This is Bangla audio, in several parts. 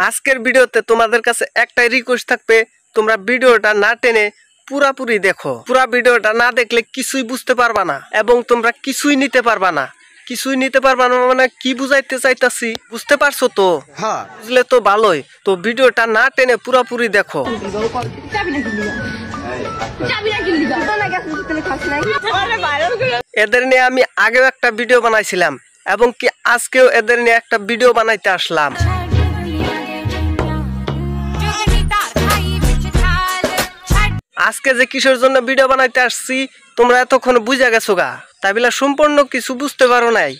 আজকের ভিডিওতে তোমাদের কাছে একটাই রিকোয়েস্ট থাকবে, তোমরা ভিডিওটা না টেনে পুরাপুরি দেখো। পুরা ভিডিওটা না দেখলে কিছুই বুঝতে পারবা না এবং তোমরা কিছুই নিতে পারবা না। কিছুই নিতে পারবা না মানে কি বুঝাইতে চাইতাছি বুঝতে পারছো তো? হ্যাঁ, বুঝলে তো ভালোই। তো ভিডিওটা না টেনে পুরাপুরি দেখো। এদের নিয়ে আমি আগেও একটা ভিডিও বানাইছিলাম এবং কি আজকেও এদের নিয়ে একটা ভিডিও বানাইতে আসলাম। আজকে যে কিসের জন্য ভিডিও বানাইতে আসছি তোমরা এতক্ষণ বুঝা গেছো গা, তাই বলে সম্পূর্ণ কিছু বুঝতে পারো নাই।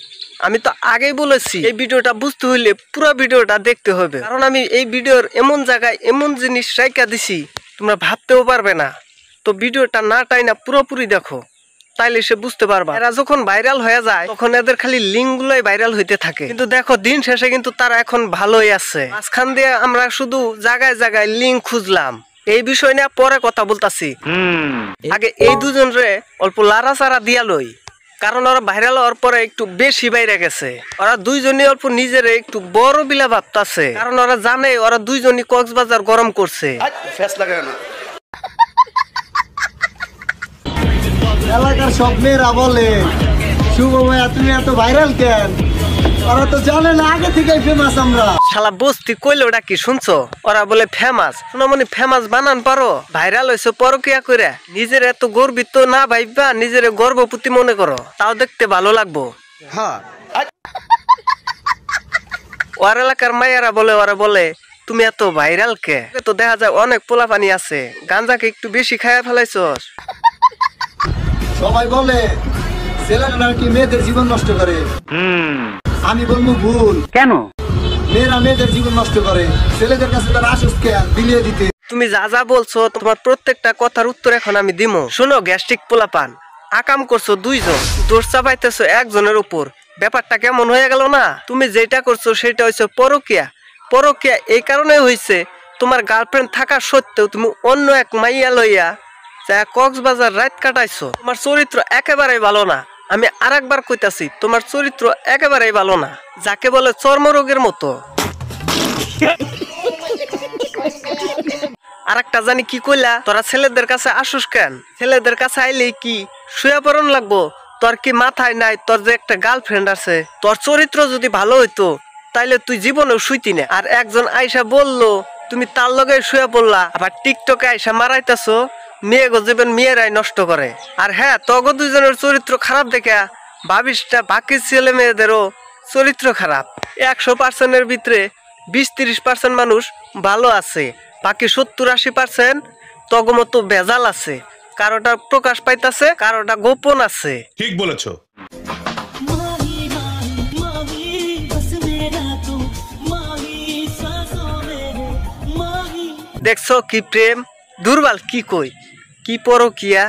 আমি তো আগেই বলেছি এই ভিডিওটা বুঝতে হইলে পুরো ভিডিওটা দেখতে হবে, কারণ আমি এই ভিডিওর এমন জায়গায় এমন জিনিস রাইখা দিছি তোমরা ভাবতেও পারবে না। তো ভিডিওটা না টাইনা পুরোপুরি দেখো, তাইলে সে বুঝতে পারবা। এরা যখন ভাইরাল হয়ে যায় তখন এদের খালি লিঙ্ক গুলোই ভাইরাল হইতে থাকে, কিন্তু দেখো দিন শেষে কিন্তু তারা এখন ভালোই আছে। মাঝখান দিয়ে আমরা শুধু জায়গায় জায়গায় লিঙ্ক খুঁজলাম। এই বিষয় নিয়ে পরে কথা বলতাছি। আগে এই দুজন রে অল্প লাড়াচাড়া দিয়া লই, কারণ ওরা ভাইরাল হওয়ার পরে একটু বেশি বাইরে গেছে। ওরা দুইজনই অল্প নিজেরে একটু বড় বিলা ভাবতাছে, কারণ ওরা জানে ওরা দুইজনই কক্সবাজার গরম করছে। এলাকার সব মেয়েরা বলে শুভ ভাইয়া তুমি এত ভাইরাল কেন? ওরা তো জানে না আগে থেকেই ফেমাস আমরা। শালা বস্তি কইলে ওটা কি শুনছো? ওরা বলে ফেমাস। শোনামনি ফেমাস বানান পারো? ভাইরাল হয়েছে পরকিয়া করে নিজের এত গর্বিত না ভাইবা নিজের গর্বপতি মনে করো, তাও দেখতে ভালো লাগবো। হ্যাঁ, ওর এলাকার মায়েরা বলে ওরা বলে তুমি এত ভাইরাল কে? তো দেখা যায় অনেক পোলাপানি আছে, গাঞ্জাকে একটু বেশি খাইয়া ফেলাইছস। সবাই বলে ছেলেরা নাকি মেয়েদের জীবন নষ্ট করে। আমি বলবো ভুল। কেন? মেয়েরা মেয়েদের জীবন নষ্ট করে, ছেলেদের কাছে তারা আসুস কেন বিলিয়ে দিতে। তুমি যা যা বলছো তোমার প্রত্যেকটা কথার উত্তর এখন আমি দিমু। শোনো গ্যাস্ট্রিক পোলাপান, আকাম করছো দুইজন, দোষ চাপাইতেছো একজনের উপর। ব্যাপারটা কেমন হয়ে গেল না? তুমি যেটা করছো সেটা হচ্ছে পরকিয়া। পরকিয়া এই কারণে হয়েছে তোমার গার্লফ্রেন্ড থাকা সত্ত্বেও তুমি অন্য এক মাইয়া লইয়া কক্সবাজার রাত কাটাইছো। তোমার চরিত্র একেবারেই ভালো না। আমি আরেকবার কইতাছি তোমার চরিত্র একেবারেই ভালো না, যাকে বলে চর্মরোগের মতো। আরেকটা জানি কি কইলা, তোরা ছেলেদের কাছে আসুস কেন? ছেলেদের কাছে আইলে কি শুয়া পড়ন লাগবো? তোর কি মাথায় নাই তোর যে একটা গার্লফ্রেন্ড আছে? তোর চরিত্র যদি ভালো হইতো তাইলে তুই জীবনেও শুইতি না। আর একজন আইসা বললো তুমি তার লগে শুয়া পড়লা, আবার টিকটকে আইসা মারাইতাছো মেয়ে গজবেন মেয়েরাই নষ্ট করে। আর হ্যাঁ, তগো দুজনের চরিত্র খারাপ দেখে ভাবিসটা বাকি ছেলে মেয়েদেরও চরিত্র খারাপ। 100%-এর ভিতরে 20-30% মানুষ ভালো আছে, বাকি 70-80% তগো মতো ভেজাল আছে। কারোটা প্রকাশ পাইতাছে, কারোটা গোপন আছে। ঠিক বলেছো। দেখছো কি প্রেম, দুর্বল কি কই, কি পরকিয়া।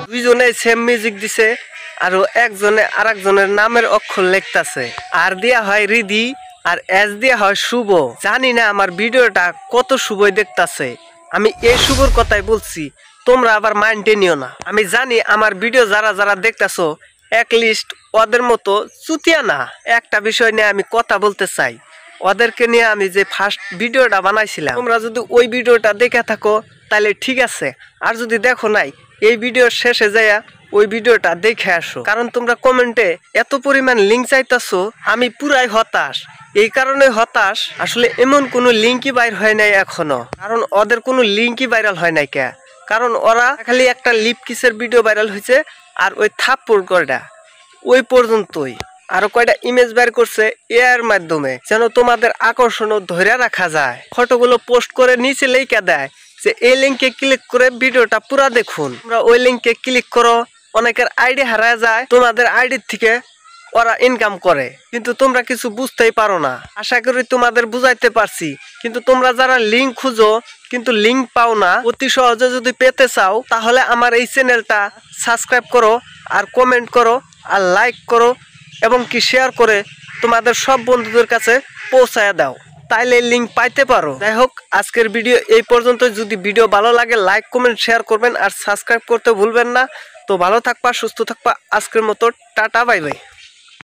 দুইজনে সেম মিউজিক দিছে, আর একজনে আরেকজনের নামের অক্ষর লিখতাছে। আর দিয়া হয় রিদি আর এস দিয়া হয় শুভ। জানি না আমার ভিডিওটা কত শুভই দেখতাছে। আমি এই শুভর কথাই বলছি, তোমরা আবার মাইন্ডে নিও না। আমি জানি আমার ভিডিও যারা যারা দেখতেছো একলিস্ট ওদের মতো চুতিয়া না। একটা বিষয় নিয়ে আমি কথা বলতে চাই, ওদেরকে নিয়ে আমি যে ফার্স্ট ভিডিওটা বানাইছিলাম, তোমরা যদি ওই ভিডিওটা দেখে থাকো তাহলে ঠিক আছে, আর যদি দেখো নাই এই ভিডিওর শেষে যাইয়া ওই ভিডিওটা দেখে আসো। কারণ তোমরা কমেন্টে এত পরিমাণ লিঙ্ক চাইতাছো, আমি পুরাই হতাশ। এই কারণে হতাশ, আসলে এমন কোনো লিঙ্কই বাইর হয় নাই এখনো, কারণ ওদের কোনো লিঙ্কই ভাইরাল হয় নাই। কে? কারণ ওরা খালি একটা লিপ কিসের ভিডিও ভাইরাল হয়েছে আর ওই থাপ্পড় কয়টা ওই পর্যন্তই। আরো কয়টা ইমেজ বের করছে এর মাধ্যমে, যেন তোমাদের আকর্ষণ ধরে রাখা যায়। ফটোগুলো পোস্ট করে নিচে লিখে দেয় যে এই লিঙ্কে ক্লিক করে ভিডিওটা পুরা দেখুন। তোমরা ওই লিঙ্কে ক্লিক করো, অনেকের আইডি হারায় যায়, তোমাদের আইডির থেকে ওরা ইনকাম করে, কিন্তু তোমরা কিছু বুঝতেই পারো না। আশা করি তোমাদের বুঝাইতে পারছি, কিন্তু তোমরা যারা লিঙ্ক খুঁজো কিন্তু লিঙ্ক পাও না, অতি সহজে যদি পেতে চাও তাহলে আমার এই চ্যানেলটা সাবস্ক্রাইব করো, আর কমেন্ট করো, আর লাইক করো, এবং কি শেয়ার করে তোমাদের সব বন্ধুদের কাছে পৌঁছায় দাও। তাইলে লিংক পাইতে পারো। যাই হোক, আজকের ভিডিও এই পর্যন্ত। যদি ভিডিও ভালো লাগে লাইক কমেন্ট শেয়ার করবেন আর সাবস্ক্রাইব করতে ভুলবেন না। তো ভালো থাকবা, সুস্থ থাকবা। আজকের মতো টাটা, বাই বাই।